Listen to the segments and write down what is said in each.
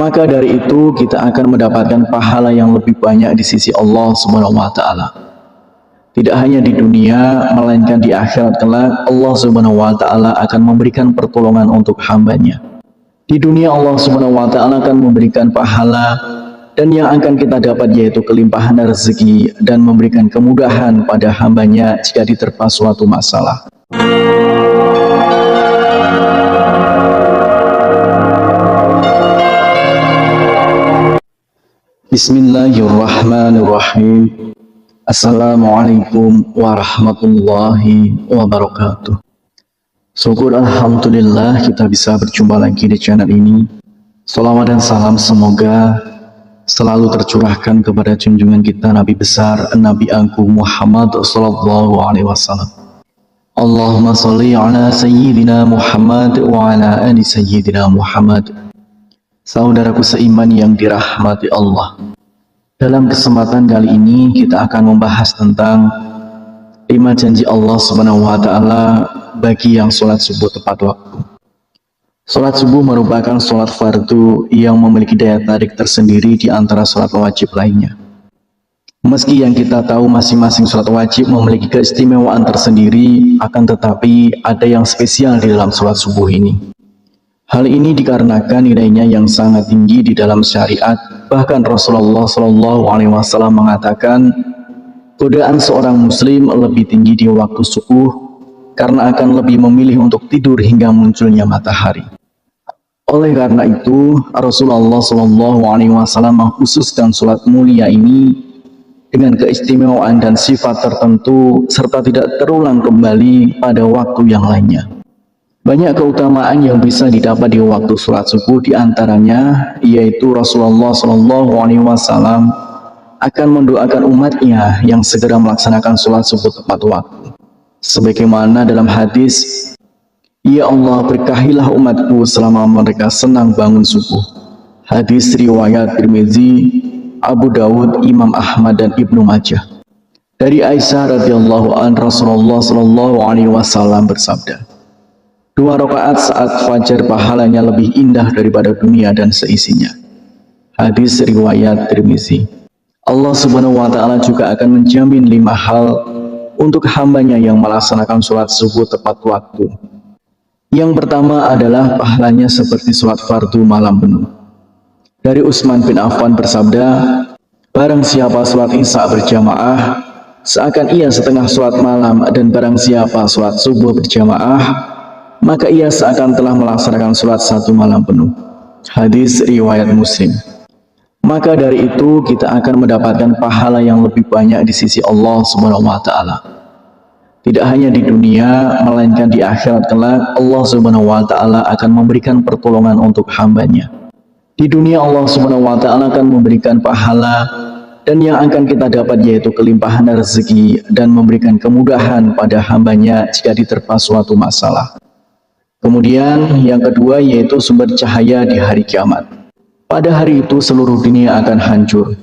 maka dari itu kita akan mendapatkan pahala yang lebih banyak di sisi Allah Subhanahu wa taala. Tidak hanya di dunia, melainkan di akhirat kelak Allah Subhanahu wa taala akan memberikan pertolongan untuk hambanya. Di dunia Allah Subhanahu wa taala akan memberikan pahala, dan yang akan kita dapat yaitu kelimpahan rezeki dan memberikan kemudahan pada hambanya jika diterpa suatu masalah. Bismillahirrahmanirrahim. Assalamualaikum warahmatullahi wabarakatuh. Syukur alhamdulillah kita bisa berjumpa lagi di channel ini. Salawat dan salam semoga selalu tercurahkan kepada junjungan kita Nabi besar Nabi Agung Muhammad sallallahu alaihi wasallam. Allahumma sholli ala sayyidina Muhammad wa ala ali sayyidina Muhammad. Saudaraku seiman yang dirahmati Allah, dalam kesempatan kali ini kita akan membahas tentang 5 janji Allah Subhanahu wa taala bagi yang sholat subuh tepat waktu. Sholat subuh merupakan sholat fardu yang memiliki daya tarik tersendiri di antara sholat wajib lainnya. Meski yang kita tahu masing-masing sholat wajib memiliki keistimewaan tersendiri, akan tetapi ada yang spesial di dalam sholat subuh ini. Hal ini dikarenakan nilainya yang sangat tinggi di dalam syariat. Bahkan Rasulullah SAW mengatakan, godaan seorang muslim lebih tinggi di waktu subuh karena akan lebih memilih untuk tidur hingga munculnya matahari. Oleh karena itu, Rasulullah SAW mengkhususkan sholat mulia ini dengan keistimewaan dan sifat tertentu serta tidak terulang kembali pada waktu yang lainnya. Banyak keutamaan yang bisa didapat di waktu sholat subuh, diantaranya yaitu Rasulullah SAW akan mendoakan umatnya yang segera melaksanakan sholat subuh tepat waktu. Sebagaimana dalam hadis, "Ya Allah, berkahilah umatku selama mereka senang bangun subuh." Hadis riwayat Tirmizi, Abu Dawud, Imam Ahmad dan Ibnu Majah. Dari Aisyah radhiyallahu anha, Rasulullah SAW bersabda, 2 rakaat saat fajar pahalanya lebih indah daripada dunia dan seisinya. Hadis riwayat Tirmizi. Allah Subhanahu wa taala juga akan menjamin 5 hal untuk hambanya yang melaksanakan sholat subuh tepat waktu. Yang pertama adalah pahalanya seperti sholat fardu malam penuh. Dari Utsman bin Affan bersabda, barang siapa sholat isya berjamaah seakan ia setengah sholat malam, dan barang siapa sholat subuh berjamaah maka ia seakan telah melaksanakan sholat 1 malam penuh. Hadis riwayat Muslim. Maka dari itu kita akan mendapatkan pahala yang lebih banyak di sisi Allah Subhanahu wa taala. Tidak hanya di dunia, melainkan di akhirat kelak Allah Subhanahu wa taala akan memberikan pertolongan untuk hambanya. Di dunia Allah Subhanahu wa taala akan memberikan pahala, dan yang akan kita dapat yaitu kelimpahan rezeki dan memberikan kemudahan pada hambanya jika diterpa suatu masalah. Kemudian yang kedua yaitu sumber cahaya di hari kiamat. Pada hari itu seluruh dunia akan hancur.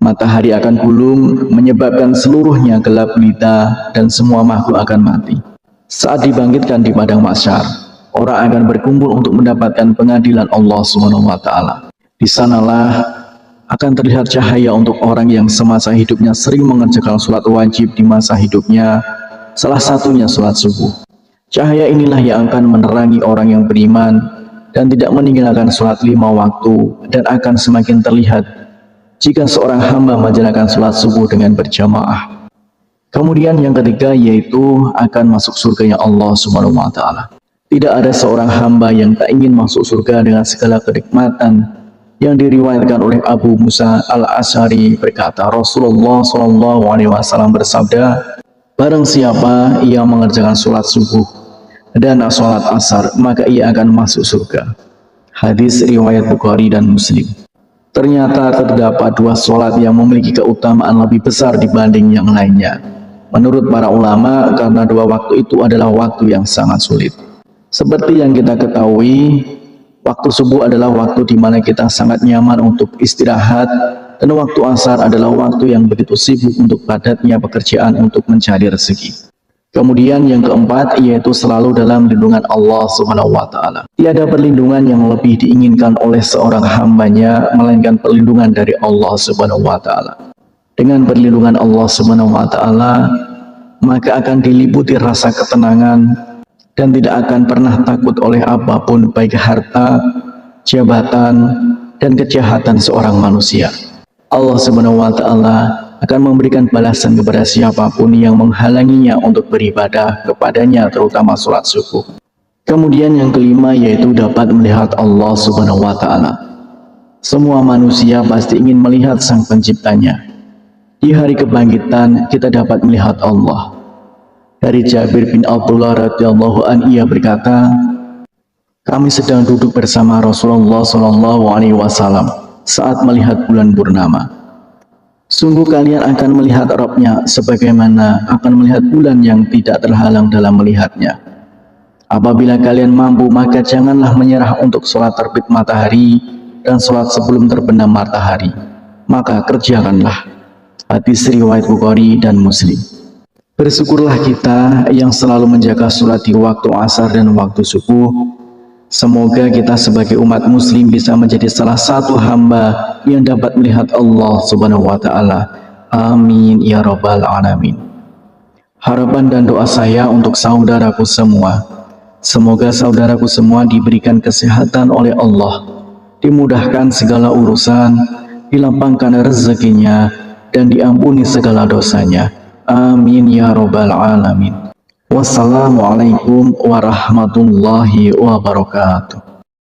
Matahari akan gulung menyebabkan seluruhnya gelap gulita dan semua makhluk akan mati. Saat dibangkitkan di padang mahsyar, orang akan berkumpul untuk mendapatkan pengadilan Allah Subhanahu wa taala. Di sanalah akan terlihat cahaya untuk orang yang semasa hidupnya sering mengerjakan sholat wajib di masa hidupnya, salah satunya sholat subuh. Cahaya inilah yang akan menerangi orang yang beriman dan tidak meninggalkan sholat 5 waktu, dan akan semakin terlihat jika seorang hamba menjalankan sholat subuh dengan berjamaah. Kemudian yang ketiga yaitu akan masuk surganya Allah Subhanahu wa taala. Tidak ada seorang hamba yang tak ingin masuk surga dengan segala kenikmatan. Yang diriwayatkan oleh Abu Musa al-Asy'ari berkata, Rasulullah SAW bersabda, barang siapa yang mengerjakan sholat subuh dan sholat asar, maka ia akan masuk surga. Hadis riwayat Bukhari dan Muslim. Ternyata terdapat 2 sholat yang memiliki keutamaan lebih besar dibanding yang lainnya. Menurut para ulama, karena 2 waktu itu adalah waktu yang sangat sulit. Seperti yang kita ketahui, waktu subuh adalah waktu di mana kita sangat nyaman untuk istirahat, dan waktu asar adalah waktu yang begitu sibuk untuk padatnya pekerjaan untuk mencari rezeki. Kemudian yang keempat yaitu selalu dalam lindungan Allah Subhanahu wa taala. Tiada perlindungan yang lebih diinginkan oleh seorang hambanya melainkan perlindungan dari Allah Subhanahu wa taala. Dengan perlindungan Allah Subhanahu wa taala, maka akan diliputi rasa ketenangan dan tidak akan pernah takut oleh apapun, baik harta, jabatan, dan kejahatan seorang manusia. Allah Subhanahu wa taala akan memberikan balasan kepada siapapun yang menghalanginya untuk beribadah kepadanya, terutama sholat subuh. Kemudian yang kelima yaitu dapat melihat Allah Subhanahu wa taala. Semua manusia pasti ingin melihat Sang Penciptanya. Di hari kebangkitan kita dapat melihat Allah. Dari Jabir bin Abdullah radhiyallahu anhu, ia berkata, kami sedang duduk bersama Rasulullah SAW saat melihat bulan purnama. Sungguh kalian akan melihat Rabb-nya sebagaimana akan melihat bulan yang tidak terhalang dalam melihatnya. Apabila kalian mampu, maka janganlah menyerah untuk sholat terbit matahari dan sholat sebelum terbenam matahari. Maka kerjakanlah. Hadis riwayat Bukhari dan Muslim. Bersyukurlah kita yang selalu menjaga sholat di waktu asar dan waktu subuh. Semoga kita sebagai umat muslim bisa menjadi salah satu hamba yang dapat melihat Allah Subhanahu wa taala. Amin ya rabbal alamin. Harapan dan doa saya untuk saudaraku semua, semoga saudaraku semua diberikan kesehatan oleh Allah, dimudahkan segala urusan, dilapangkan rezekinya, dan diampuni segala dosanya. Amin ya rabbal alamin. Wassalamualaikum warahmatullahi wabarakatuh.